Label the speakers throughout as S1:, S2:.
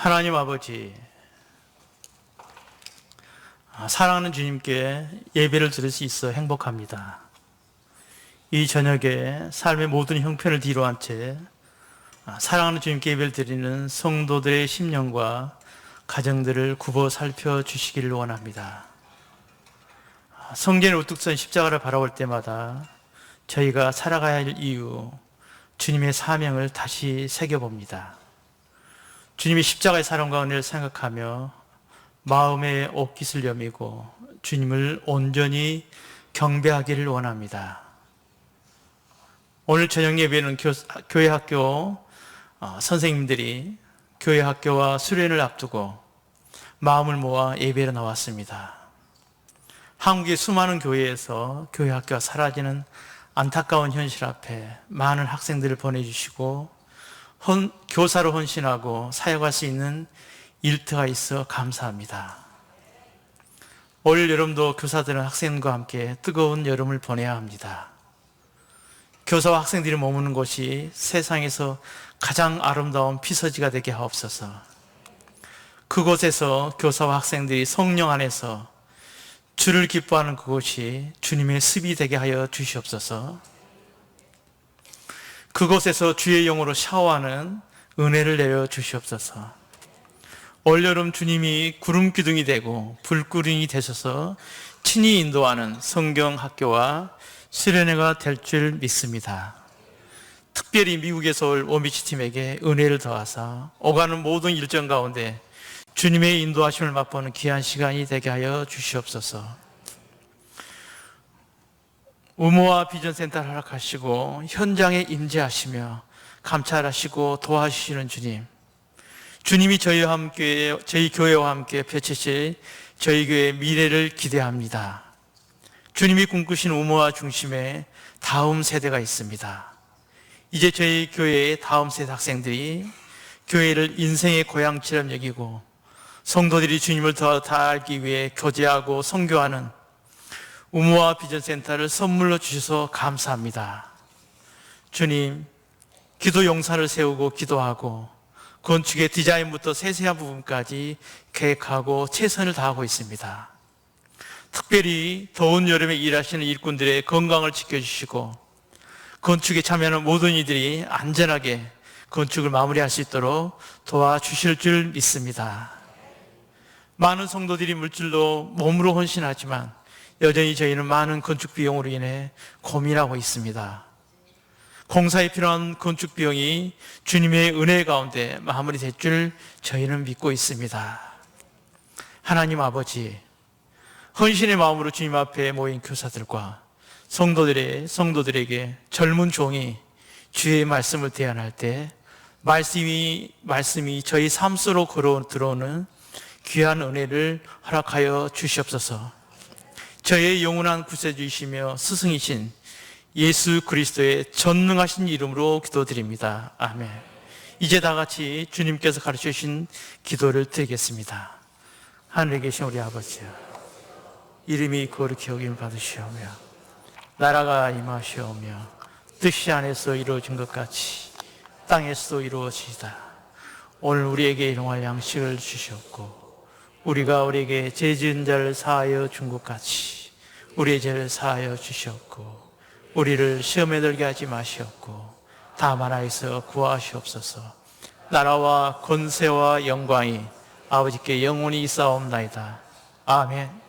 S1: 하나님 아버지, 사랑하는 주님께 예배를 드릴 수 있어 행복합니다. 이 저녁에 삶의 모든 형편을 뒤로한 채 사랑하는 주님께 예배를 드리는 성도들의 심령과 가정들을 굽어 살펴주시기를 원합니다. 성전에 우뚝 선 십자가를 바라볼 때마다 저희가 살아가야 할 이유, 주님의 사명을 다시 새겨봅니다. 주님의 십자가의 사랑과 은혜를 생각하며 마음의 옷깃을 여미고 주님을 온전히 경배하기를 원합니다. 오늘 저녁 예배는 교회 학교 선생님들이 교회 학교와 수련을 앞두고 마음을 모아 예배로 나왔습니다. 한국의 수많은 교회에서 교회 학교가 사라지는 안타까운 현실 앞에 많은 학생들을 보내주시고 교사로 헌신하고 사역할 수 있는 일터가 있어 감사합니다. 올 여름도 교사들은 학생과 함께 뜨거운 여름을 보내야 합니다. 교사와 학생들이 머무는 곳이 세상에서 가장 아름다운 피서지가 되게 하옵소서. 그곳에서 교사와 학생들이 성령 안에서 주를 기뻐하는 그곳이 주님의 습이 되게 하여 주시옵소서. 그곳에서 주의 영으로 샤워하는 은혜를 내려 주시옵소서. 올여름 주님이 구름 기둥이 되고 불구름이 되셔서 친히 인도하는 성경 학교와 수련회가 될 줄 믿습니다. 특별히 미국에서 올 원비치 팀에게 은혜를 더하사 오가는 모든 일정 가운데 주님의 인도하심을 맛보는 귀한 시간이 되게 하여 주시옵소서. 우모와 비전센터를 허락하시고 현장에 임재하시며 감찰하시고 도와주시는 주님, 주님이 저희와 함께, 저희 교회와 함께 펼치실 저희 교회의 미래를 기대합니다. 주님이 꿈꾸신 우모와 중심에 다음 세대가 있습니다. 이제 저희 교회의 다음 세대 학생들이 교회를 인생의 고향처럼 여기고 성도들이 주님을 더 알기 위해 교제하고 선교하는 우모와 비전센터를 선물로 주셔서 감사합니다. 주님, 기도 용사를 세우고 기도하고 건축의 디자인부터 세세한 부분까지 계획하고 최선을 다하고 있습니다. 특별히 더운 여름에 일하시는 일꾼들의 건강을 지켜주시고 건축에 참여하는 모든 이들이 안전하게 건축을 마무리할 수 있도록 도와주실 줄 믿습니다. 많은 성도들이 물질로 몸으로 헌신하지만 여전히 저희는 많은 건축 비용으로 인해 고민하고 있습니다. 공사에 필요한 건축 비용이 주님의 은혜 가운데 마무리될 줄 저희는 믿고 있습니다. 하나님 아버지, 헌신의 마음으로 주님 앞에 모인 교사들과 성도들에게 젊은 종이 주의 말씀을 대안할 때 말씀이 저희 삶 속으로 걸어 들어오는 귀한 은혜를 허락하여 주시옵소서. 저의 영원한 구세주이시며 스승이신 예수 그리스도의 전능하신 이름으로 기도드립니다. 아멘. 이제 다 같이 주님께서 가르쳐 주신 기도를 드리겠습니다. 하늘에 계신 우리 아버지여, 이름이 거룩히 여김을 받으시오며 나라가 임하시오며 뜻이 안에서 이루어진 것 같이 땅에서도 이루어지이다. 오늘 우리에게 일용할 양식을 주시옵고 우리가 우리에게 죄 지은 자를 사하여 준 것 같이 우리의 죄를 사하여 주시옵고 우리를 시험에 들게 하지 마시옵고 다만 하에서 구하시옵소서. 나라와 권세와 영광이 아버지께 영원히 있사옵나이다. 아멘.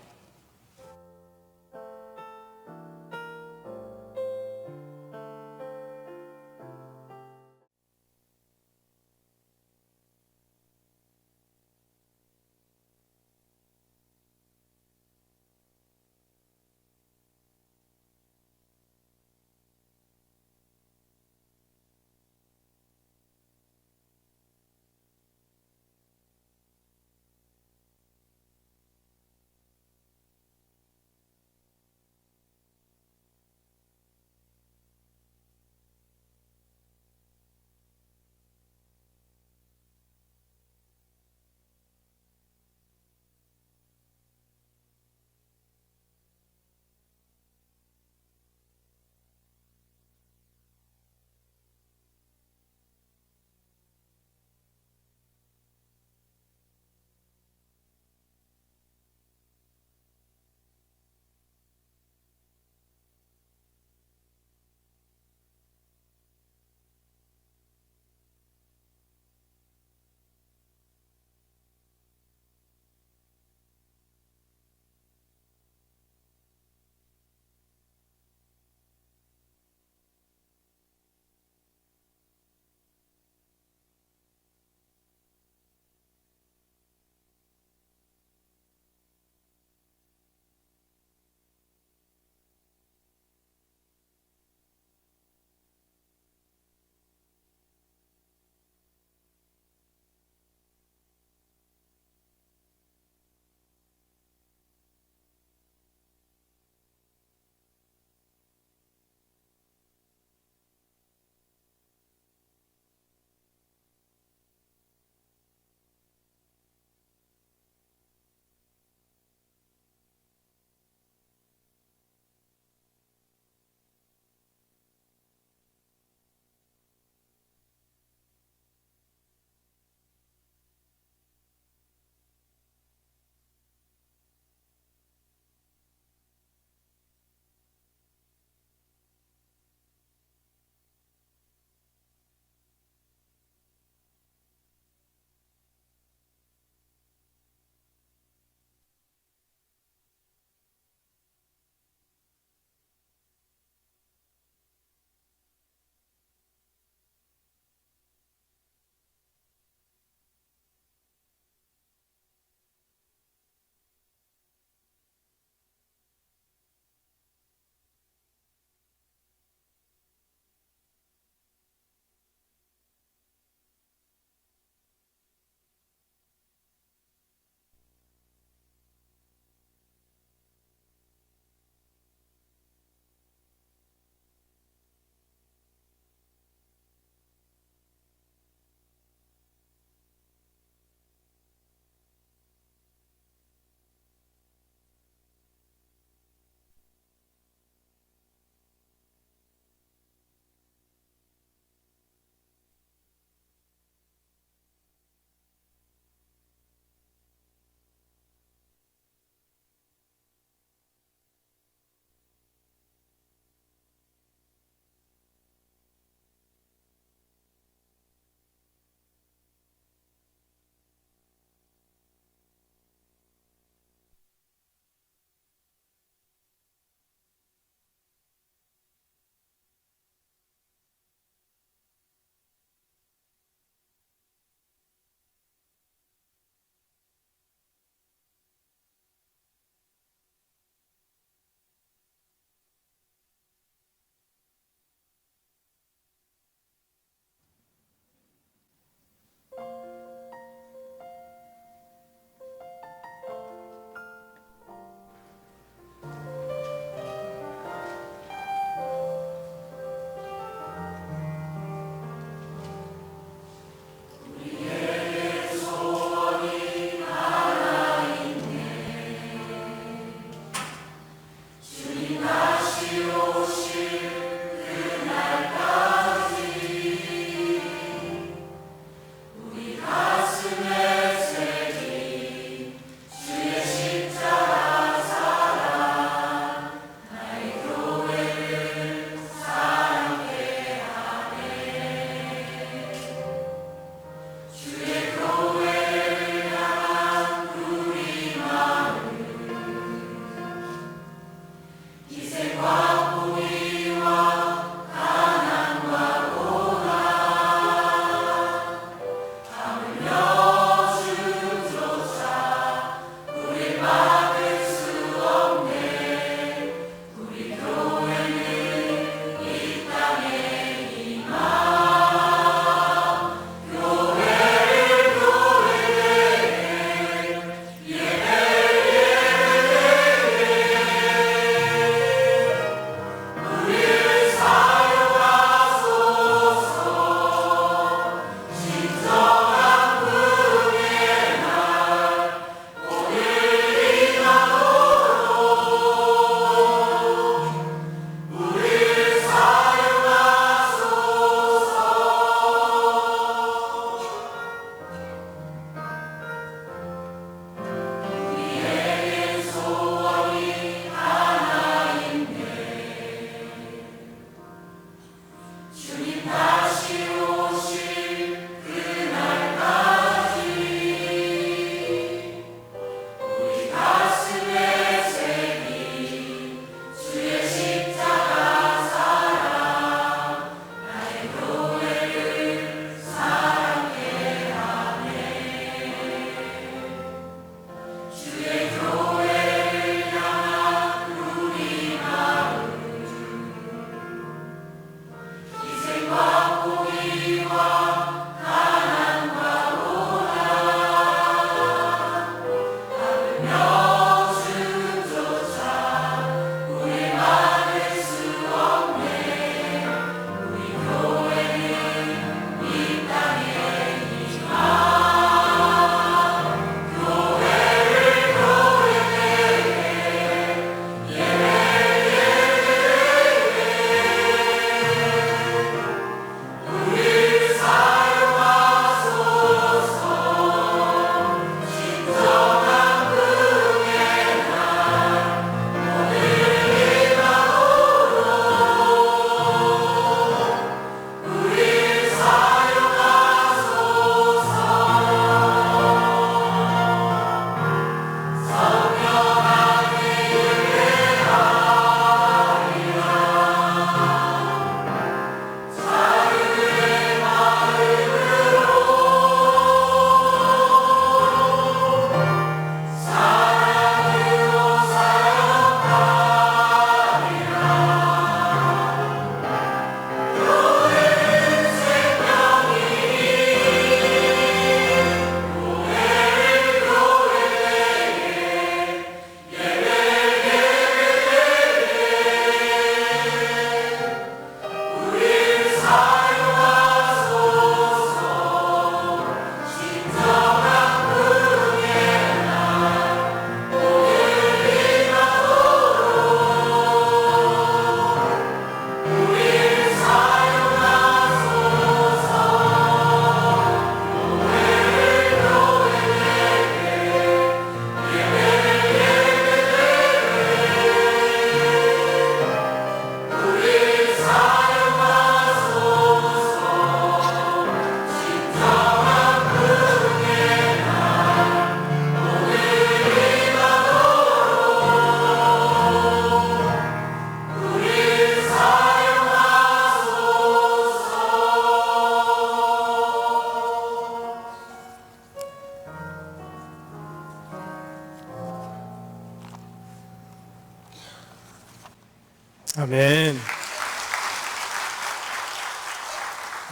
S2: 아멘.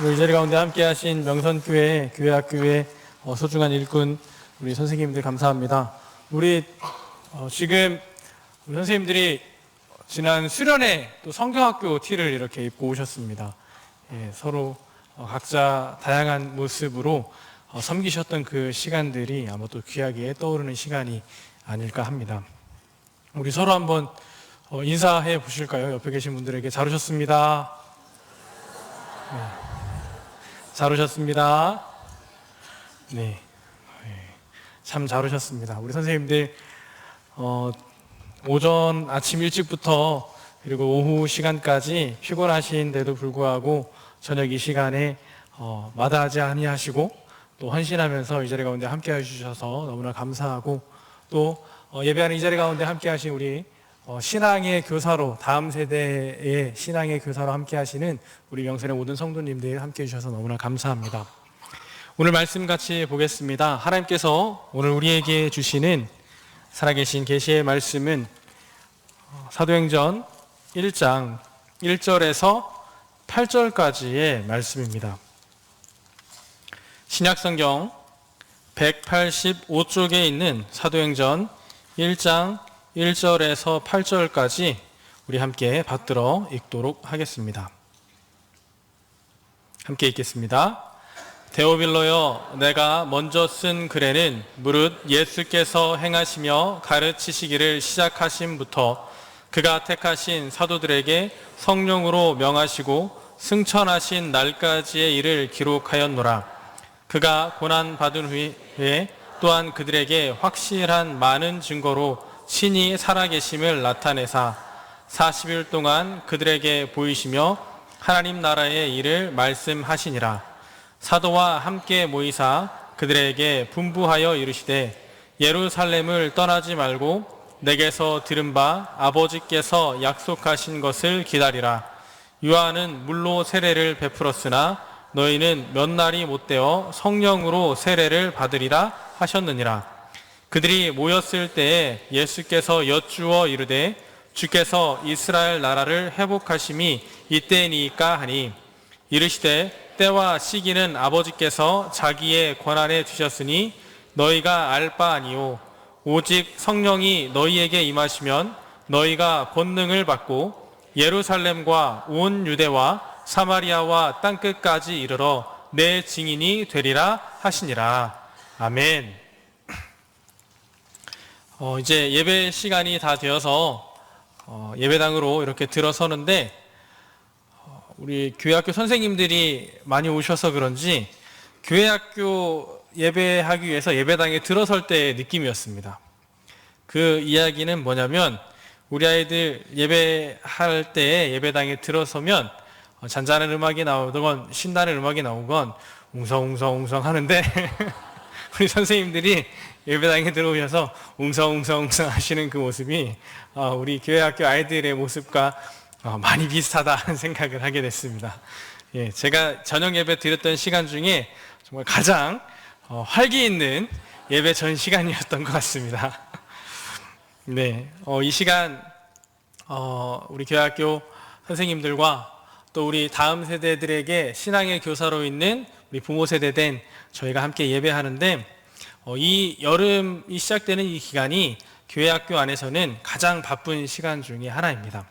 S2: 오늘 이 자리 가운데 함께 하신 명선교회 교회학교의 소중한 일꾼 우리 선생님들 감사합니다. 우리 지금 우리 선생님들이 지난 수련회 또 성경학교 티를 이렇게 입고 오셨습니다. 예, 서로 각자 다양한 모습으로 섬기셨던 그 시간들이 아마 또 귀하게 떠오르는 시간이 아닐까 합니다. 우리 서로 한번 인사해 보실까요? 옆에 계신 분들에게 잘 오셨습니다. 네. 잘 오셨습니다. 네. 참 잘 오셨습니다. 우리 선생님들 오전 아침 일찍부터 그리고 오후 시간까지 피곤하신데도 불구하고 저녁 이 시간에 마다하지 아니하시고 또 헌신하면서 이 자리 가운데 함께 해주셔서 너무나 감사하고 또 예배하는 이 자리 가운데 함께 하신 우리 신앙의 교사로 다음 세대의 신앙의 교사로 함께 하시는 우리 명선의 모든 성도님들 함께 해주셔서 너무나 감사합니다. 오늘 말씀 같이 보겠습니다. 하나님께서 오늘 우리에게 주시는 살아계신 계시의 말씀은 사도행전 1장 1절에서 8절까지의 말씀입니다. 신약성경 185쪽에 있는 사도행전 1장 1절에서 8절까지 우리 함께 받들어 읽도록 하겠습니다. 함께 읽겠습니다. 데오빌로여, 내가 먼저 쓴 글에는 무릇 예수께서 행하시며 가르치시기를 시작하심부터 그가 택하신 사도들에게 성령으로 명하시고 승천하신 날까지의 일을 기록하였노라. 그가 고난받은 후에 또한 그들에게 확실한 많은 증거로 친히 살아계심을 나타내사 40일 동안 그들에게 보이시며 하나님 나라의 일을 말씀하시니라. 사도와 함께 모이사 그들에게 분부하여 이르시되 예루살렘을 떠나지 말고 내게서 들은 바 아버지께서 약속하신 것을 기다리라. 요한은 물로 세례를 베풀었으나 너희는 몇 날이 못되어 성령으로 세례를 받으리라 하셨느니라. 그들이 모였을 때에 예수께서 여쭈어 이르되 주께서 이스라엘 나라를 회복하심이 이때니까 하니 이르시되 때와 시기는 아버지께서 자기의 권한에 두셨으니 너희가 알 바 아니요 오직 성령이 너희에게 임하시면 너희가 권능을 받고 예루살렘과 온 유대와 사마리아와 땅끝까지 이르러 내 증인이 되리라 하시니라. 아멘. 이제 예배 시간이 다 되어서 예배당으로 이렇게 들어서는데 우리 교회학교 선생님들이 많이 오셔서 그런지 교회학교 예배하기 위해서 예배당에 들어설 때의 느낌이었습니다. 그 이야기는 뭐냐면 우리 아이들 예배할 때 예배당에 들어서면 잔잔한 음악이 나오건 신나는 음악이 나오건 웅성웅성웅성 하는데 우리 선생님들이 예배당에 들어오셔서 웅성웅성웅성 하시는 그 모습이 우리 교회학교 아이들의 모습과 많이 비슷하다 하는 생각을 하게 됐습니다. 예, 제가 저녁 예배 드렸던 시간 중에 정말 가장 활기 있는 예배 전 시간이었던 것 같습니다. 네, 이 시간 우리 교회학교 선생님들과 또 우리 다음 세대들에게 신앙의 교사로 있는 우리 부모 세대 된 저희가 함께 예배하는데 이 여름이 시작되는 이 기간이 교회학교 안에서는 가장 바쁜 시간 중에 하나입니다.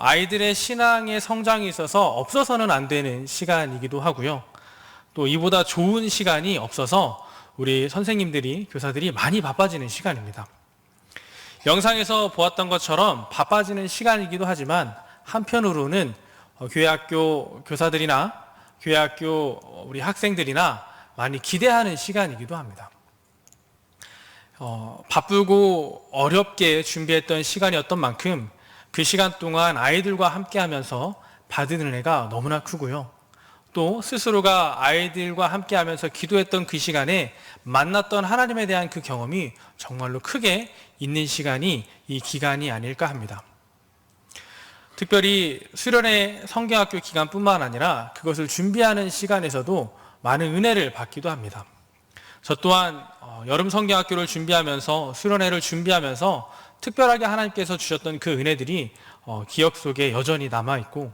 S2: 아이들의 신앙의 성장에 있어서 없어서는 안 되는 시간이기도 하고요. 또 이보다 좋은 시간이 없어서 우리 선생님들이, 교사들이 많이 바빠지는 시간입니다. 영상에서 보았던 것처럼 바빠지는 시간이기도 하지만 한편으로는 교회학교 교사들이나 교회학교 우리 학생들이나 많이 기대하는 시간이기도 합니다. 바쁘고 어렵게 준비했던 시간이었던 만큼 그 시간 동안 아이들과 함께 하면서 받은 은혜가 너무나 크고요. 또 스스로가 아이들과 함께 하면서 기도했던 그 시간에 만났던 하나님에 대한 그 경험이 정말로 크게 있는 시간이 이 기간이 아닐까 합니다. 특별히 수련회 성경학교 기간뿐만 아니라 그것을 준비하는 시간에서도 많은 은혜를 받기도 합니다. 저 또한 여름 성경학교를 준비하면서 수련회를 준비하면서 특별하게 하나님께서 주셨던 그 은혜들이 기억 속에 여전히 남아있고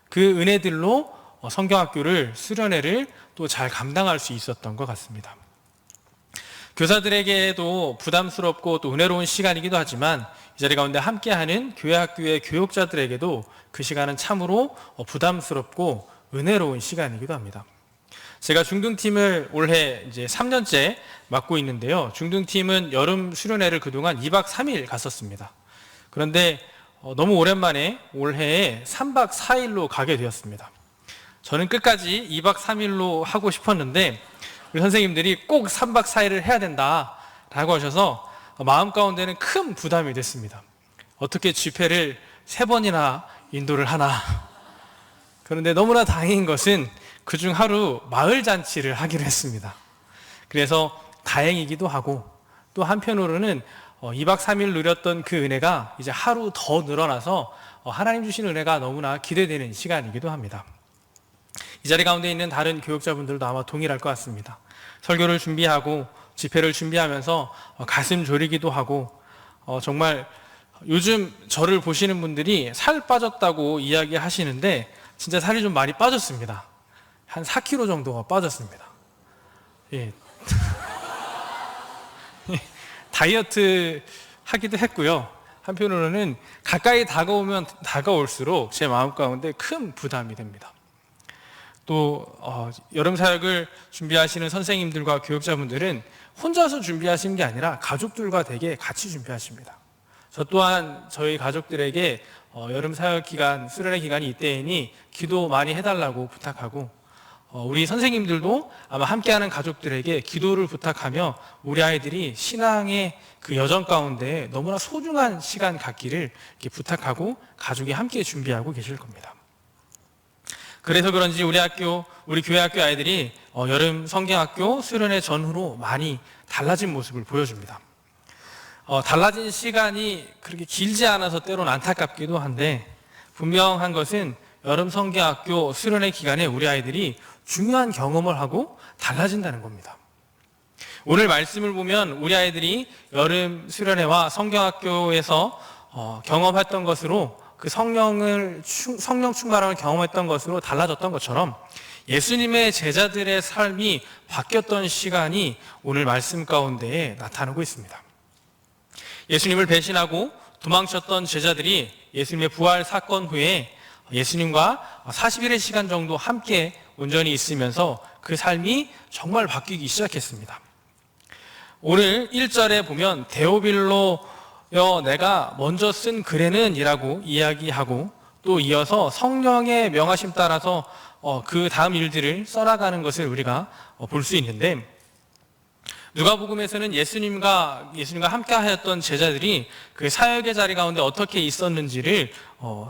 S2: 그 은혜들로 성경학교를 수련회를 또 잘 감당할 수 있었던 것 같습니다. 교사들에게도 부담스럽고 또 은혜로운 시간이기도 하지만 이 자리 가운데 함께하는 교회학교의 교육자들에게도 그 시간은 참으로 부담스럽고 은혜로운 시간이기도 합니다. 제가 중등팀을 올해 이제 3년째 맡고 있는데요. 중등팀은 여름 수련회를 그동안 2박 3일 갔었습니다. 그런데 너무 오랜만에 올해에 3박 4일로 가게 되었습니다. 저는 끝까지 2박 3일로 하고 싶었는데 우리 선생님들이 꼭 3박 4일을 해야 된다라고 하셔서 마음 가운데는 큰 부담이 됐습니다. 어떻게 집회를 3번이나 인도를 하나. 그런데 너무나 다행인 것은 그중 하루 마을 잔치를 하기로 했습니다. 그래서 다행이기도 하고 또 한편으로는 2박 3일 누렸던 그 은혜가 이제 하루 더 늘어나서 하나님 주신 은혜가 너무나 기대되는 시간이기도 합니다. 이 자리 가운데 있는 다른 교육자분들도 아마 동일할 것 같습니다. 설교를 준비하고 집회를 준비하면서 가슴 졸이기도 하고 정말 요즘 저를 보시는 분들이 살 빠졌다고 이야기하시는데 진짜 살이 좀 많이 빠졌습니다. 한 4kg 정도가 빠졌습니다. 예. 다이어트 하기도 했고요. 한편으로는 가까이 다가오면 다가올수록 제 마음 가운데 큰 부담이 됩니다. 또 여름 사역을 준비하시는 선생님들과 교육자분들은 혼자서 준비하시는 게 아니라 가족들과 되게 같이 준비하십니다. 저 또한 저희 가족들에게 여름 사역 기간, 수련회 기간이 이때이니 기도 많이 해달라고 부탁하고 우리 선생님들도 아마 함께하는 가족들에게 기도를 부탁하며 우리 아이들이 신앙의 그 여정 가운데 너무나 소중한 시간 갖기를 이렇게 부탁하고 가족이 함께 준비하고 계실 겁니다. 그래서 그런지 우리 교회 학교 아이들이 여름 성경학교 수련회 전후로 많이 달라진 모습을 보여줍니다. 달라진 시간이 그렇게 길지 않아서 때로는 안타깝기도 한데 분명한 것은 여름 성경학교 수련회 기간에 우리 아이들이 중요한 경험을 하고 달라진다는 겁니다. 오늘 말씀을 보면 우리 아이들이 여름 수련회와 성경학교에서 경험했던 것으로 그 성령 충만함을 경험했던 것으로 달라졌던 것처럼 예수님의 제자들의 삶이 바뀌었던 시간이 오늘 말씀 가운데에 나타나고 있습니다. 예수님을 배신하고 도망쳤던 제자들이 예수님의 부활 사건 후에 예수님과 40일의 시간 정도 함께 온전히 있으면서 그 삶이 정말 바뀌기 시작했습니다. 오늘 1절에 보면 데오빌로여 내가 먼저 쓴 글에는 이라고 이야기하고 또 이어서 성령의 명하심 따라서 그 다음 일들을 써나가는 것을 우리가 볼 수 있는데 누가복음에서는 예수님과 함께 하였던 제자들이 그 사역의 자리 가운데 어떻게 있었는지를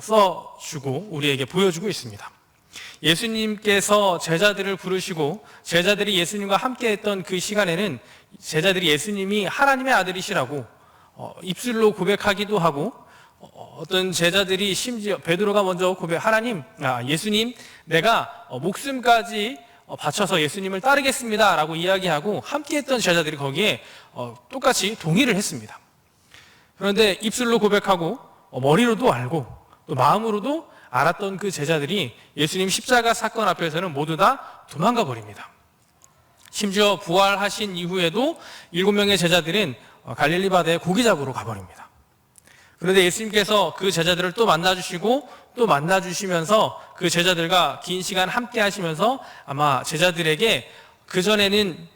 S2: 써주고 우리에게 보여주고 있습니다. 예수님께서 제자들을 부르시고 제자들이 예수님과 함께 했던 그 시간에는 제자들이 예수님이 하나님의 아들이시라고 입술로 고백하기도 하고 어떤 제자들이 심지어 베드로가 먼저 예수님 내가 목숨까지 바쳐서 예수님을 따르겠습니다 라고 이야기하고 함께했던 제자들이 거기에 똑같이 동의를 했습니다. 그런데 입술로 고백하고 머리로도 알고 또 마음으로도 알았던 그 제자들이 예수님 십자가 사건 앞에서는 모두 다 도망가 버립니다. 심지어 부활하신 이후에도 7명의 제자들은 갈릴리 바다에 고기 잡으러 가버립니다. 그런데 예수님께서 그 제자들을 또 만나주시고 또 만나주시면서 그 제자들과 긴 시간 함께 하시면서 아마 제자들에게 그전에는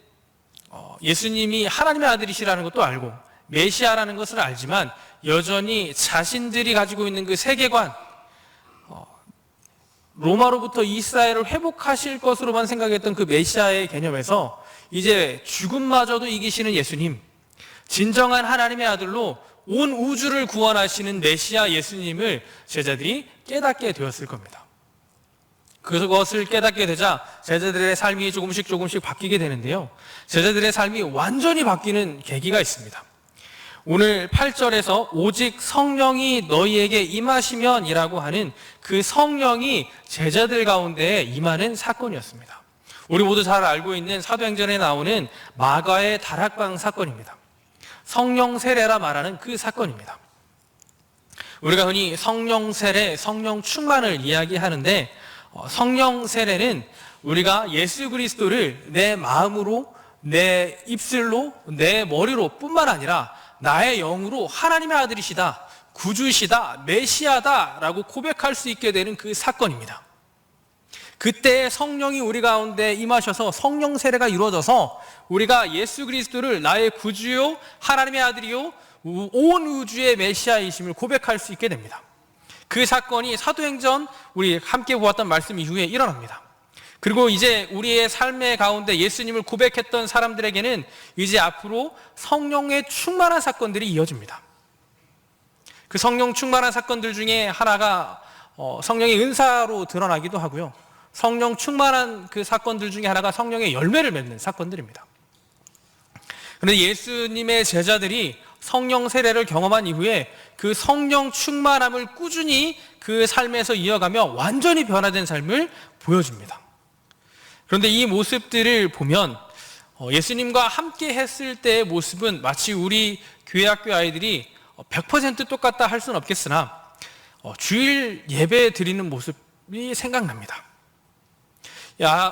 S2: 예수님이 하나님의 아들이시라는 것도 알고 메시아라는 것을 알지만 여전히 자신들이 가지고 있는 그 세계관, 로마로부터 이스라엘을 회복하실 것으로만 생각했던 그 메시아의 개념에서 이제 죽음마저도 이기시는 예수님, 진정한 하나님의 아들로 온 우주를 구원하시는 메시아 예수님을 제자들이 깨닫게 되었을 겁니다. 그것을 깨닫게 되자 제자들의 삶이 조금씩 바뀌게 되는데요. 제자들의 삶이 완전히 바뀌는 계기가 있습니다. 오늘 8절에서 오직 성령이 너희에게 임하시면 이라고 하는 그 성령이 제자들 가운데 임하는 사건이었습니다. 우리 모두 잘 알고 있는 사도행전에 나오는 마가의 다락방 사건입니다. 성령 세례라 말하는 그 사건입니다. 우리가 흔히 성령 세례, 성령 충만을 이야기하는데 성령 세례는 우리가 예수 그리스도를 내 마음으로, 내 입술로, 내 머리로 뿐만 아니라 나의 영으로 하나님의 아들이시다, 구주시다, 메시아다라고 고백할 수 있게 되는 그 사건입니다. 그때 성령이 우리 가운데 임하셔서 성령 세례가 이루어져서 우리가 예수 그리스도를 나의 구주요, 하나님의 아들이요, 온 우주의 메시아이심을 고백할 수 있게 됩니다. 그 사건이 사도행전 우리 함께 보았던 말씀 이후에 일어납니다. 그리고 이제 우리의 삶의 가운데 예수님을 고백했던 사람들에게는 이제 앞으로 성령의 충만한 사건들이 이어집니다. 그 성령 충만한 사건들 중에 하나가 성령의 은사로 드러나기도 하고요. 성령 충만한 그 사건들 중에 하나가 성령의 열매를 맺는 사건들입니다. 그런데 예수님의 제자들이 성령 세례를 경험한 이후에 그 성령 충만함을 꾸준히 그 삶에서 이어가며 완전히 변화된 삶을 보여줍니다. 그런데 이 모습들을 보면 예수님과 함께 했을 때의 모습은 마치 우리 교회학교 아이들이 100% 똑같다 할 수는 없겠으나 주일 예배 드리는 모습이 생각납니다.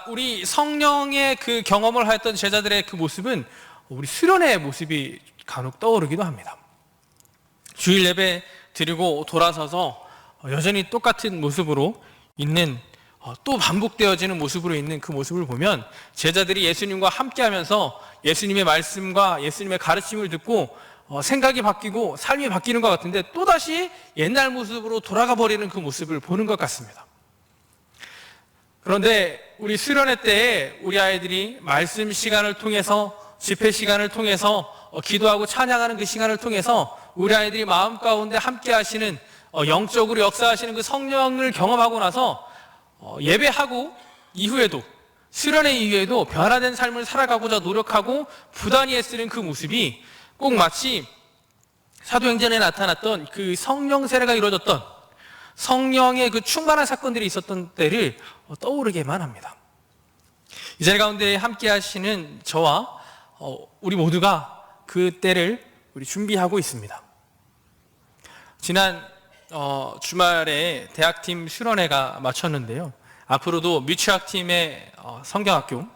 S2: 우리 성령의 그 경험을 하였던 제자들의 그 모습은 우리 수련회의 모습이 간혹 떠오르기도 합니다. 주일 예배 드리고 돌아서서 여전히 똑같은 모습으로 있는, 또 반복되어지는 모습으로 있는 그 모습을 보면 제자들이 예수님과 함께하면서 예수님의 말씀과 예수님의 가르침을 듣고 생각이 바뀌고 삶이 바뀌는 것 같은데 또다시 옛날 모습으로 돌아가 버리는 그 모습을 보는 것 같습니다. 그런데 우리 수련회 때에 우리 아이들이 말씀 시간을 통해서, 집회 시간을 통해서, 기도하고 찬양하는 그 시간을 통해서 우리 아이들이 마음 가운데 함께 하시는, 영적으로 역사하시는 그 성령을 경험하고 나서 예배하고 이후에도, 수련회 이후에도 변화된 삶을 살아가고자 노력하고 부단히 애쓰는 그 모습이 꼭 마치 사도행전에 나타났던 그 성령 세례가 이루어졌던 성령의 그 충만한 사건들이 있었던 때를 떠오르게만 합니다. 이 자리 가운데 함께 하시는 저와 우리 모두가 그 때를 우리 준비하고 있습니다. 지난 주말에 대학팀 수련회가 마쳤는데요. 앞으로도 뮤추학팀의 성경학교,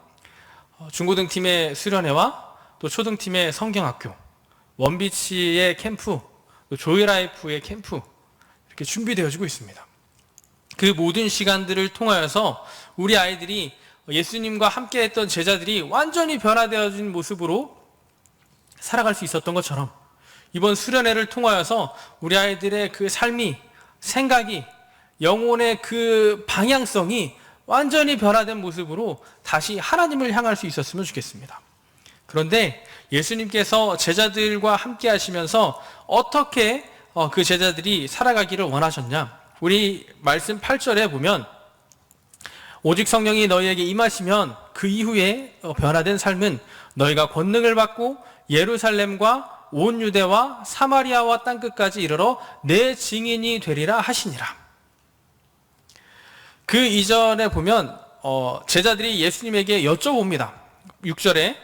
S2: 중고등팀의 수련회와 또 초등팀의 성경학교, 원비치의 캠프, 또 조이라이프의 캠프 이렇게 준비되어지고 있습니다. 그 모든 시간들을 통하여서 우리 아이들이 예수님과 함께 했던 제자들이 완전히 변화되어진 모습으로 살아갈 수 있었던 것처럼 이번 수련회를 통하여서 우리 아이들의 그 삶이, 생각이, 영혼의 그 방향성이 완전히 변화된 모습으로 다시 하나님을 향할 수 있었으면 좋겠습니다. 그런데 예수님께서 제자들과 함께 하시면서 어떻게 그 제자들이 살아가기를 원하셨냐? 우리 말씀 8절에 보면 오직 성령이 너희에게 임하시면 그 이후에 변화된 삶은 너희가 권능을 받고 예루살렘과 온 유대와 사마리아와 땅끝까지 이르러 내 증인이 되리라 하시니라. 그 이전에 보면 제자들이 예수님에게 여쭤봅니다. 6절에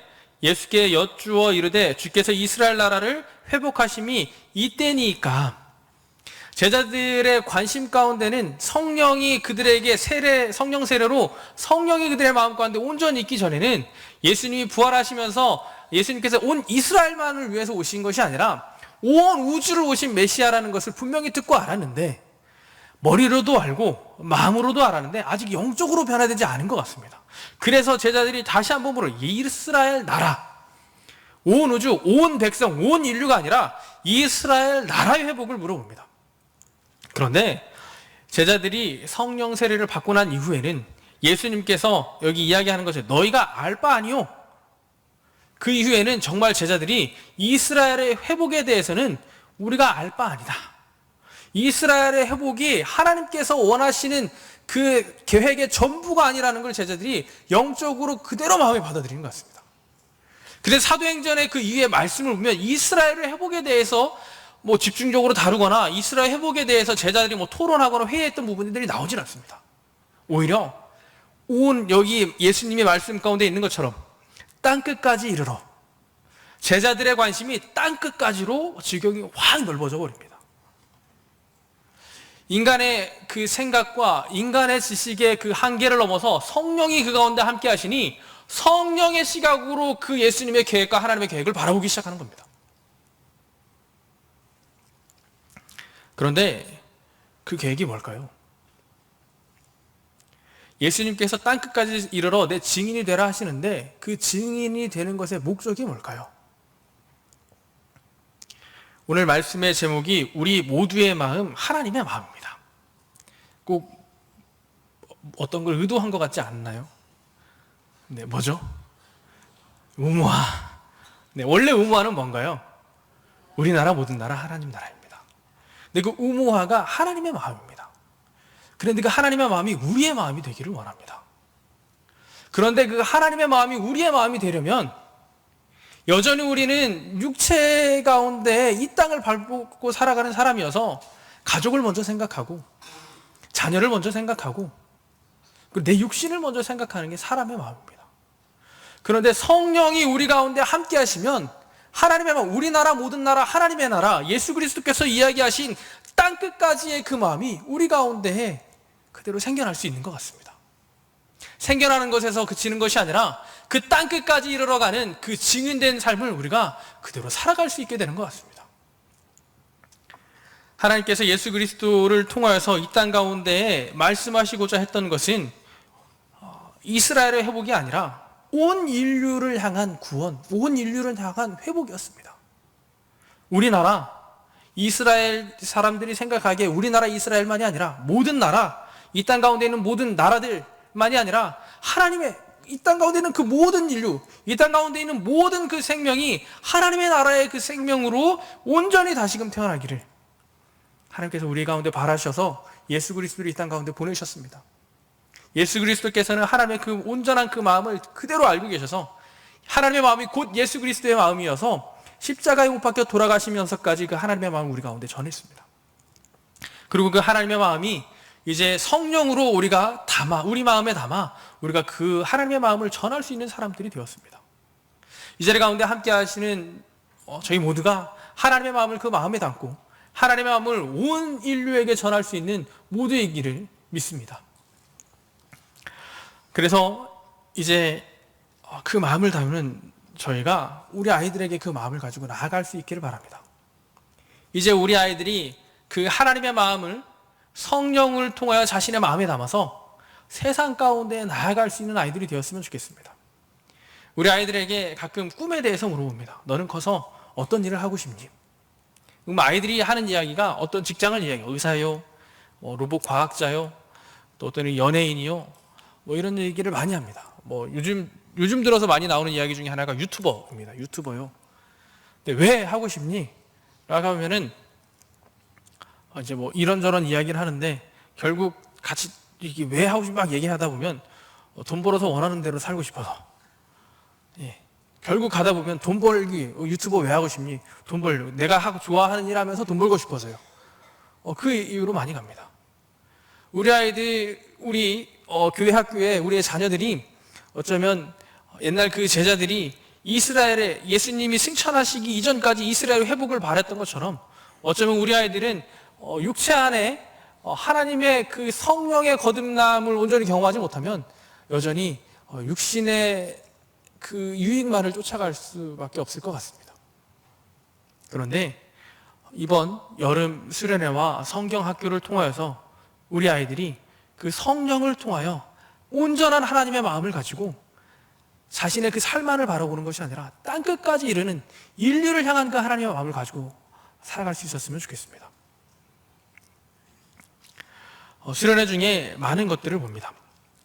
S2: 예수께 여쭈어 이르되 주께서 이스라엘 나라를 회복하심이 이때니까. 제자들의 관심 가운데는 성령이 그들에게 성령 세례로 성령이 그들의 마음 가운데 온전히 있기 전에는 예수님이 부활하시면서 예수님께서 온 이스라엘만을 위해서 오신 것이 아니라 온 우주를 오신 메시아라는 것을 분명히 듣고 알았는데, 머리로도 알고 마음으로도 알았는데 아직 영적으로 변화되지 않은 것 같습니다. 그래서 제자들이 다시 한번 물어요. 이스라엘 나라, 온 우주, 온 백성, 온 인류가 아니라 이스라엘 나라의 회복을 물어봅니다. 그런데 제자들이 성령 세례를 받고 난 이후에는 예수님께서 여기 이야기하는 것을 너희가 알 바 아니요. 그 이후에는 정말 제자들이 이스라엘의 회복에 대해서는 우리가 알 바 아니다. 이스라엘의 회복이 하나님께서 원하시는 그 계획의 전부가 아니라는 걸 제자들이 영적으로 그대로 마음에 받아들이는 것 같습니다. 그래서 사도행전의 그 이후의 말씀을 보면 이스라엘의 회복에 대해서 집중적으로 다루거나 이스라엘 회복에 대해서 제자들이 토론하거나 회의했던 부분들이 나오질 않습니다. 오히려 여기 예수님의 말씀 가운데 있는 것처럼 땅끝까지 이르러, 제자들의 관심이 땅끝까지로 지경이 확 넓어져 버립니다. 인간의 그 생각과 인간의 지식의 그 한계를 넘어서 성령이 그 가운데 함께 하시니 성령의 시각으로 그 예수님의 계획과 하나님의 계획을 바라보기 시작하는 겁니다. 그런데 그 계획이 뭘까요? 예수님께서 땅끝까지 이르러 내 증인이 되라 하시는데 그 증인이 되는 것의 목적이 뭘까요? 오늘 말씀의 제목이 우리 모두의 마음, 하나님의 마음입니다. 꼭 어떤 걸 의도한 것 같지 않나요? 네, 뭐죠? 우무화. 네, 원래 우무화는 뭔가요? 우리나라 모든 나라 하나님 나라입니다. 근데 그 우무화가 하나님의 마음입니다. 그런데 그 하나님의 마음이 우리의 마음이 되기를 원합니다. 그런데 그 하나님의 마음이 우리의 마음이 되려면 여전히 우리는 육체 가운데 이 땅을 밟고 살아가는 사람이어서 가족을 먼저 생각하고 자녀를 먼저 생각하고 그리고 내 육신을 먼저 생각하는 게 사람의 마음입니다. 그런데 성령이 우리 가운데 함께 하시면 하나님의 마음, 우리나라 모든 나라 하나님의 나라, 예수 그리스도께서 이야기하신 땅끝까지의 그 마음이 우리 가운데에 그대로 생겨날 수 있는 것 같습니다. 생겨나는 것에서 그치는 것이 아니라 그 땅끝까지 이르러가는 그 증인된 삶을 우리가 그대로 살아갈 수 있게 되는 것 같습니다. 하나님께서 예수 그리스도를 통하여서 이 땅 가운데에 말씀하시고자 했던 것은 이스라엘의 회복이 아니라 온 인류를 향한 구원, 온 인류를 향한 회복이었습니다. 우리나라, 이스라엘 사람들이 생각하기에 우리나라 이스라엘만이 아니라 모든 나라, 이 땅 가운데 있는 모든 나라들만이 아니라 하나님의 이 땅 가운데 있는 그 모든 인류, 이 땅 가운데 있는 모든 그 생명이 하나님의 나라의 그 생명으로 온전히 다시금 태어나기를 하나님께서 우리 가운데 바라셔서 예수 그리스도를 이 땅 가운데 보내셨습니다. 예수 그리스도께서는 하나님의 그 온전한 그 마음을 그대로 알고 계셔서 하나님의 마음이 곧 예수 그리스도의 마음이어서 십자가에 못 박혀 돌아가시면서까지 그 하나님의 마음을 우리 가운데 전했습니다. 그리고 그 하나님의 마음이 이제 성령으로 우리가 담아, 우리 마음에 담아 우리가 그 하나님의 마음을 전할 수 있는 사람들이 되었습니다. 이 자리 가운데 함께 하시는 저희 모두가 하나님의 마음을 그 마음에 담고 하나님의 마음을 온 인류에게 전할 수 있는 모두이기를 믿습니다. 그래서 이제 그 마음을 담는 저희가 우리 아이들에게 그 마음을 가지고 나아갈 수 있기를 바랍니다. 이제 우리 아이들이 그 하나님의 마음을 성령을 통하여 자신의 마음에 담아서 세상 가운데 나아갈 수 있는 아이들이 되었으면 좋겠습니다. 우리 아이들에게 가끔 꿈에 대해서 물어봅니다. 너는 커서 어떤 일을 하고 싶니? 그럼 아이들이 하는 이야기가 어떤 직장을 이야기해요. 의사요, 로봇 과학자요, 또 어떤 연예인이요, 이런 얘기를 많이 합니다. 요즘 들어서 많이 나오는 이야기 중에 하나가 유튜버입니다. 유튜버요. 근데 왜 하고 싶니? 라고 하면은 이제 이런저런 이야기를 하는데 결국 같이 이게 왜 하고 싶니 막 얘기하다 보면 돈 벌어서 원하는 대로 살고 싶어서. 예. 결국 가다 보면 돈 벌기, 유튜버 왜 하고 싶니? 돈 벌려고. 내가 하고 좋아하는 일 하면서 돈 벌고 싶어서요. 그 이유로 많이 갑니다. 우리 아이들, 우리 교회 학교에 우리의 자녀들이 어쩌면 옛날 그 제자들이 이스라엘에 예수님이 승천하시기 이전까지 이스라엘 회복을 바랬던 것처럼 어쩌면 우리 아이들은 육체 안에 하나님의 그 성령의 거듭남을 온전히 경험하지 못하면 여전히 육신의 그 유익만을 쫓아갈 수밖에 없을 것 같습니다. 그런데 이번 여름 수련회와 성경 학교를 통하여서 우리 아이들이 그 성령을 통하여 온전한 하나님의 마음을 가지고 자신의 그 삶만을 바라보는 것이 아니라 땅끝까지 이르는 인류를 향한 그 하나님의 마음을 가지고 살아갈 수 있었으면 좋겠습니다. 수련회 중에 많은 것들을 봅니다.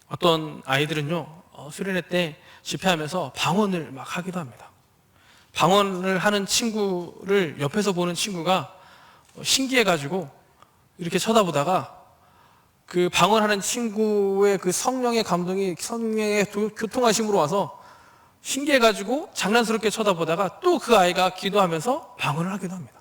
S2: 어떤 아이들은요, 수련회 때 집회하면서 방언을 막 하기도 합니다. 방언을 하는 친구를 옆에서 보는 친구가 신기해가지고 이렇게 쳐다보다가 그 방언하는 친구의 그 성령의 감동이 성령의 교통하심으로 와서 신기해가지고 장난스럽게 쳐다보다가 또 그 아이가 기도하면서 방언을 하기도 합니다.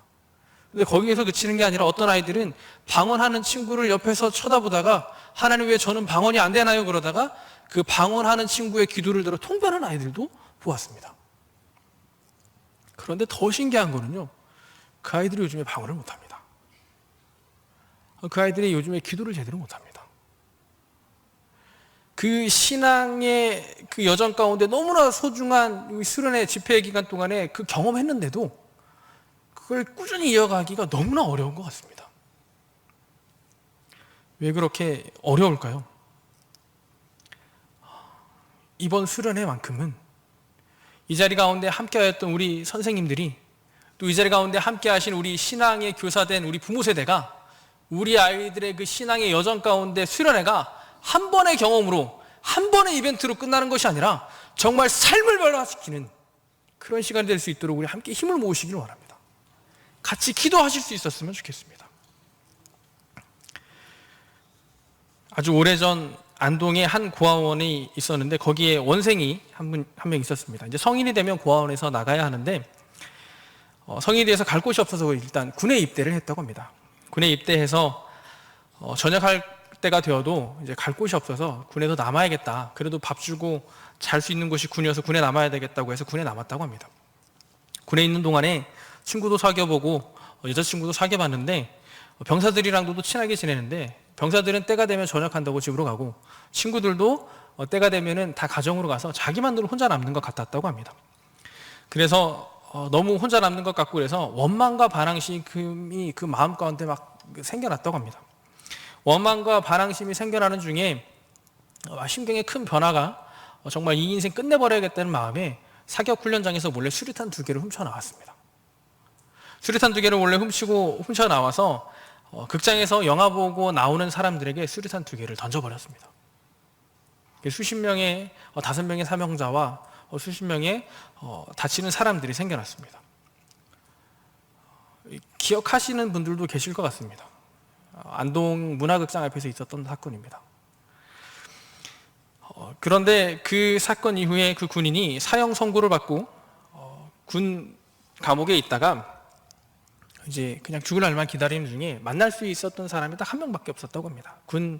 S2: 근데 거기에서 그치는 게 아니라 어떤 아이들은 방언하는 친구를 옆에서 쳐다보다가 하나님 왜 저는 방언이 안 되나요? 그러다가 그 방언하는 친구의 기도를 들어 통변하는 아이들도 보았습니다. 그런데 더 신기한 거는요, 그 아이들이 요즘에 방언을 못합니다. 그 아이들이 요즘에 기도를 제대로 못합니다. 그 신앙의 그 여정 가운데 너무나 소중한 수련회 집회 기간 동안에 그 경험했는데도 그걸 꾸준히 이어가기가 너무나 어려운 것 같습니다. 왜 그렇게 어려울까요? 이번 수련회만큼은 이 자리 가운데 함께하였던 우리 선생님들이, 또 이 자리 가운데 함께하신 우리 신앙의 교사된 우리 부모 세대가 우리 아이들의 그 신앙의 여정 가운데 수련회가 한 번의 경험으로, 한 번의 이벤트로 끝나는 것이 아니라 정말 삶을 변화시키는 그런 시간이 될 수 있도록 우리 함께 힘을 모으시기를 원합니다. 같이 기도하실 수 있었으면 좋겠습니다. 아주 오래전 안동에 한 고아원이 있었는데 거기에 원생이 한 명 있었습니다. 이제 성인이 되면 고아원에서 나가야 하는데 성인이 돼서 갈 곳이 없어서 일단 군에 입대를 했다고 합니다. 군에 입대해서 전역할 때가 되어도 이제 갈 곳이 없어서 군에서 남아야겠다. 그래도 밥 주고 잘 수 있는 곳이 군이어서 군에 남아야 되겠다고 해서 군에 남았다고 합니다. 군에 있는 동안에 친구도 사귀어보고 여자친구도 사귀어봤는데 병사들이랑도 친하게 지내는데 병사들은 때가 되면 전역한다고 집으로 가고 친구들도 때가 되면은 다 가정으로 가서 자기만 늘 혼자 남는 것 같았다고 합니다. 그래서 너무 혼자 남는 것 같고 그래서 원망과 반항심이 그 마음 가운데 막 생겨났다고 합니다. 원망과 반항심이 생겨나는 중에 심경의 큰 변화가 정말 이 인생 끝내버려야겠다는 마음에 사격 훈련장에서 몰래 수류탄 2개를 훔쳐 나왔습니다. 수류탄 2개를 몰래 훔쳐 나와서 극장에서 영화 보고 나오는 사람들에게 수류탄 2개를 던져버렸습니다. 수십 명의 5명의 사명자와 수십 명의 다치는 사람들이 생겨났습니다. 기억하시는 분들도 계실 것 같습니다. 안동 문화극장 앞에서 있었던 사건입니다. 그런데 그 사건 이후에 그 군인이 사형 선고를 받고 군 감옥에 있다가 이제 그냥 죽을 날만 기다리는 중에 만날 수 있었던 사람이 딱 한 명밖에 없었다고 합니다. 군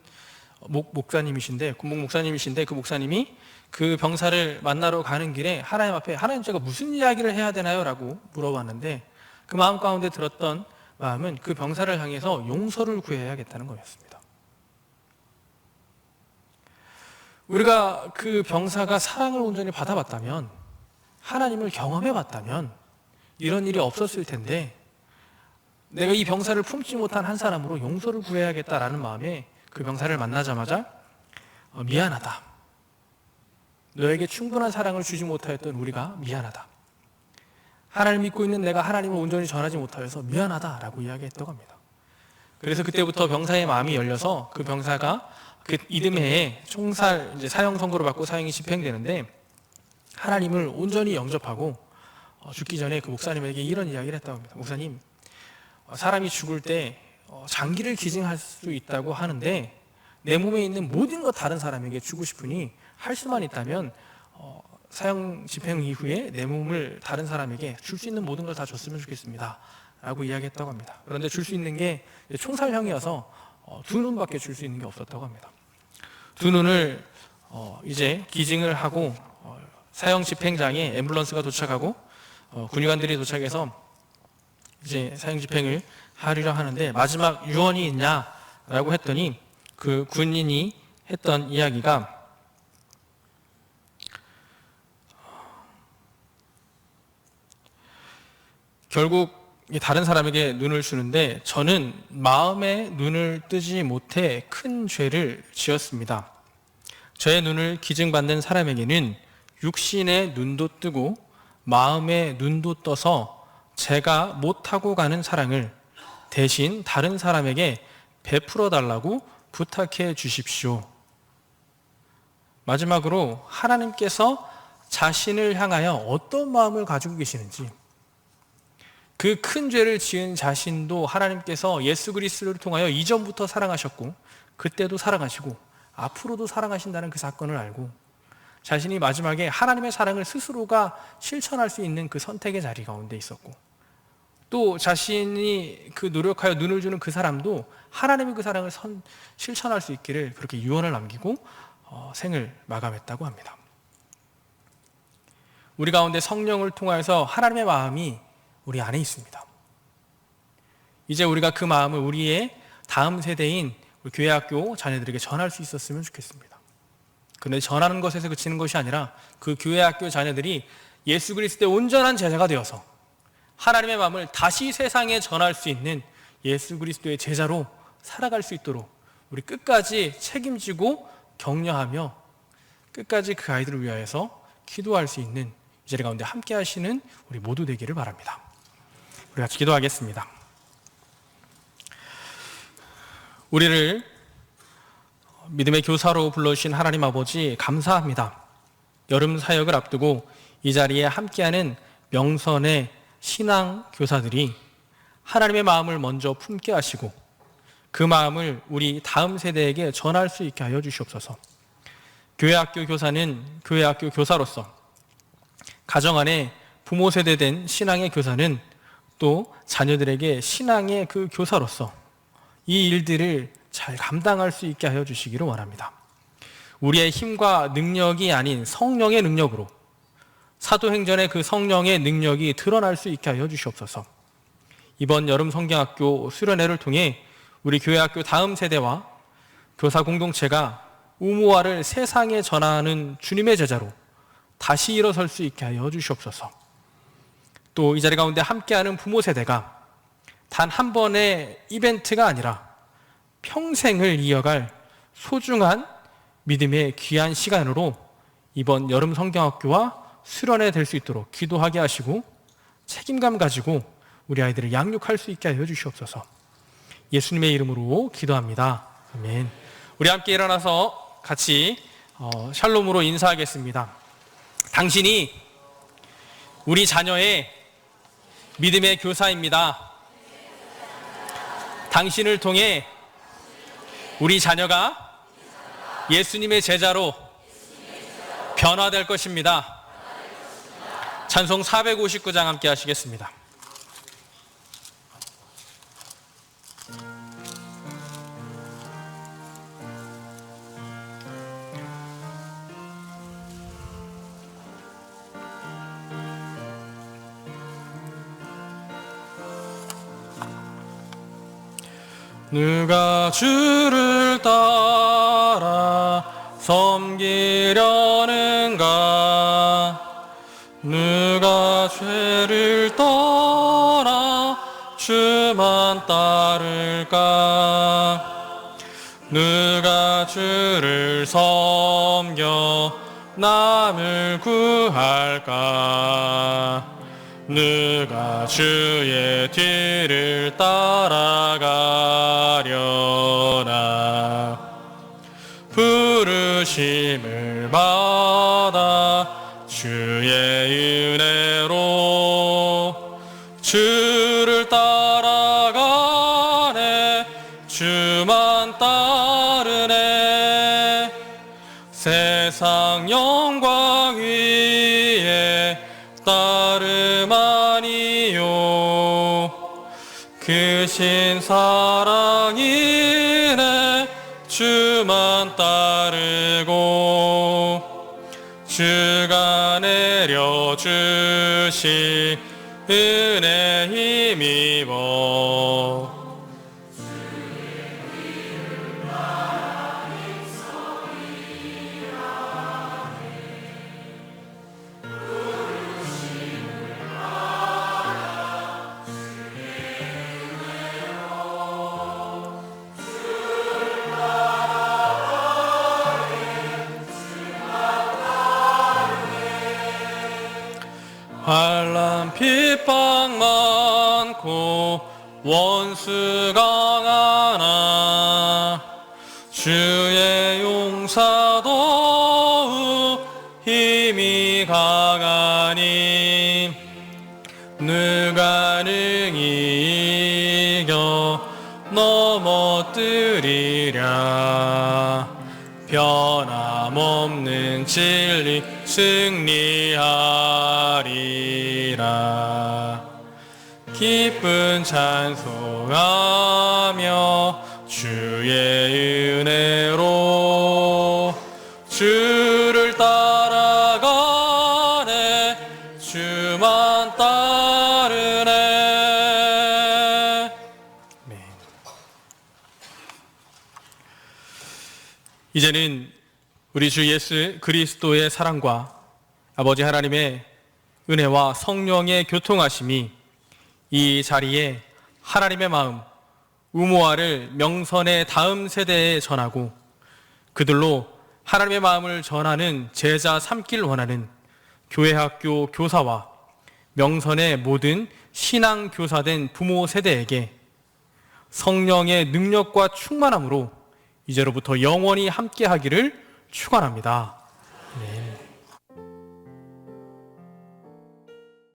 S2: 목사님이신데 그 목사님이 그 병사를 만나러 가는 길에 하나님 앞에 하나님 제가 무슨 이야기를 해야 되나요? 라고 물어봤는데 그 마음 가운데 들었던 마음은 그 병사를 향해서 용서를 구해야겠다는 거였습니다. 우리가 그 병사가 사랑을 온전히 받아봤다면, 하나님을 경험해봤다면 이런 일이 없었을 텐데 내가 이 병사를 품지 못한 한 사람으로 용서를 구해야겠다라는 마음에 그 병사를 만나자마자 미안하다. 너에게 충분한 사랑을 주지 못하였던 우리가 미안하다. 하나님을 믿고 있는 내가 하나님을 온전히 전하지 못하여서 미안하다라고 이야기했다고 합니다. 그래서 그때부터 병사의 마음이 열려서 그 병사가 그 이듬해에 총살 이제 사형 선고를 받고 사형이 집행되는데 하나님을 온전히 영접하고 죽기 전에 그 목사님에게 이런 이야기를 했다고 합니다. 목사님, 사람이 죽을 때 장기를 기증할 수 있다고 하는데 내 몸에 있는 모든 것 다른 사람에게 주고 싶으니 할 수만 있다면 사형 집행 이후에 내 몸을 다른 사람에게 줄 수 있는 모든 걸 다 줬으면 좋겠습니다 라고 이야기했다고 합니다. 그런데 줄 수 있는 게 총살형이어서 2눈밖에 줄 수 있는 게 없었다고 합니다. 2눈을 이제 기증을 하고 사형 집행장에 앰뷸런스가 도착하고 군의관들이 도착해서 이제 사형 집행을 하리라 하는데 마지막 유언이 있냐라고 했더니 그 군인이 했던 이야기가 결국 다른 사람에게 눈을 주는데 저는 마음의 눈을 뜨지 못해 큰 죄를 지었습니다. 저의 눈을 기증받는 사람에게는 육신의 눈도 뜨고 마음의 눈도 떠서 제가 못하고 가는 사랑을 대신 다른 사람에게 베풀어 달라고 부탁해 주십시오. 마지막으로 하나님께서 자신을 향하여 어떤 마음을 가지고 계시는지, 그 큰 죄를 지은 자신도 하나님께서 예수 그리스도를 통하여 이전부터 사랑하셨고 그때도 사랑하시고 앞으로도 사랑하신다는 그 사건을 알고 자신이 마지막에 하나님의 사랑을 스스로가 실천할 수 있는 그 선택의 자리 가운데 있었고 또 자신이 그 노력하여 눈을 주는 그 사람도 하나님의 그 사랑을 실천할 수 있기를 그렇게 유언을 남기고 생을 마감했다고 합니다. 우리 가운데 성령을 통하여서 하나님의 마음이 우리 안에 있습니다. 이제 우리가 그 마음을 우리의 다음 세대인 우리 교회학교 자녀들에게 전할 수 있었으면 좋겠습니다. 그런데 전하는 것에서 그치는 것이 아니라 그 교회학교 자녀들이 예수 그리스도의 온전한 제자가 되어서 하나님의 마음을 다시 세상에 전할 수 있는 예수 그리스도의 제자로 살아갈 수 있도록 우리 끝까지 책임지고 격려하며 끝까지 그 아이들을 위하여서 기도할 수 있는 이 자리 가운데 함께 하시는 우리 모두 되기를 바랍니다. 우리 같이 기도하겠습니다. 우리를 믿음의 교사로 불러주신 하나님 아버지 감사합니다. 여름 사역을 앞두고 이 자리에 함께하는 명선의 신앙 교사들이 하나님의 마음을 먼저 품게 하시고 그 마음을 우리 다음 세대에게 전할 수 있게 하여 주시옵소서. 교회학교 교사는 교회학교 교사로서, 가정 안에 부모 세대 된 신앙의 교사는 또 자녀들에게 신앙의 그 교사로서 이 일들을 잘 감당할 수 있게 하여 주시기를 원합니다. 우리의 힘과 능력이 아닌 성령의 능력으로 사도행전의 그 성령의 능력이 드러날 수 있게 하여 주시옵소서. 이번 여름 성경학교 수련회를 통해 우리 교회학교 다음 세대와 교사 공동체가 우모화를 세상에 전하는 주님의 제자로 다시 일어설 수 있게 하여 주시옵소서. 또 이 자리 가운데 함께하는 부모 세대가 단 한 번의 이벤트가 아니라 평생을 이어갈 소중한 믿음의 귀한 시간으로 이번 여름 성경학교와 수련회 될 수 있도록 기도하게 하시고 책임감 가지고 우리 아이들을 양육할 수 있게 하여 주시옵소서. 예수님의 이름으로 기도합니다. 아멘. 우리 함께 일어나서 같이 샬롬으로 인사하겠습니다. 당신이 우리 자녀의 믿음의 교사입니다. 당신을 통해 우리 자녀가 예수님의 제자로 변화될 것입니다. 찬송 459장 함께 하시겠습니다. 누가 주를 따라 섬기려는가? 누가 죄를 떠나 주만 따를까? 누가 주를 섬겨 남을 구할까? 누가 주의 뒤를 따라가려나? 부르심을 받아 주의 은혜로 주를 따라가네. 주만 따르네. 세상 영광 위에 따름 아니요 크신 사랑이네. 주만 따르고 주가 내려주신 은혜 힘입어 환난 핍박 많고 원수 강하나 주의 용사도 힘이 강하니 누가 능히 이겨 넘어뜨리랴. 변함없는 진리 승리하리라. 기쁜 찬송하며 주의 은혜로 주를 따라가네. 주만 따르네. 네. 이제는 우리 주 예수 그리스도의 사랑과 아버지 하나님의 은혜와 성령의 교통하심이 이 자리에 하나님의 마음, 우모아를 명선의 다음 세대에 전하고 그들로 하나님의 마음을 전하는 제자 삼길 원하는 교회학교 교사와 명선의 모든 신앙 교사된 부모 세대에게 성령의 능력과 충만함으로 이제로부터 영원히 함께하기를 축원합니다. 네.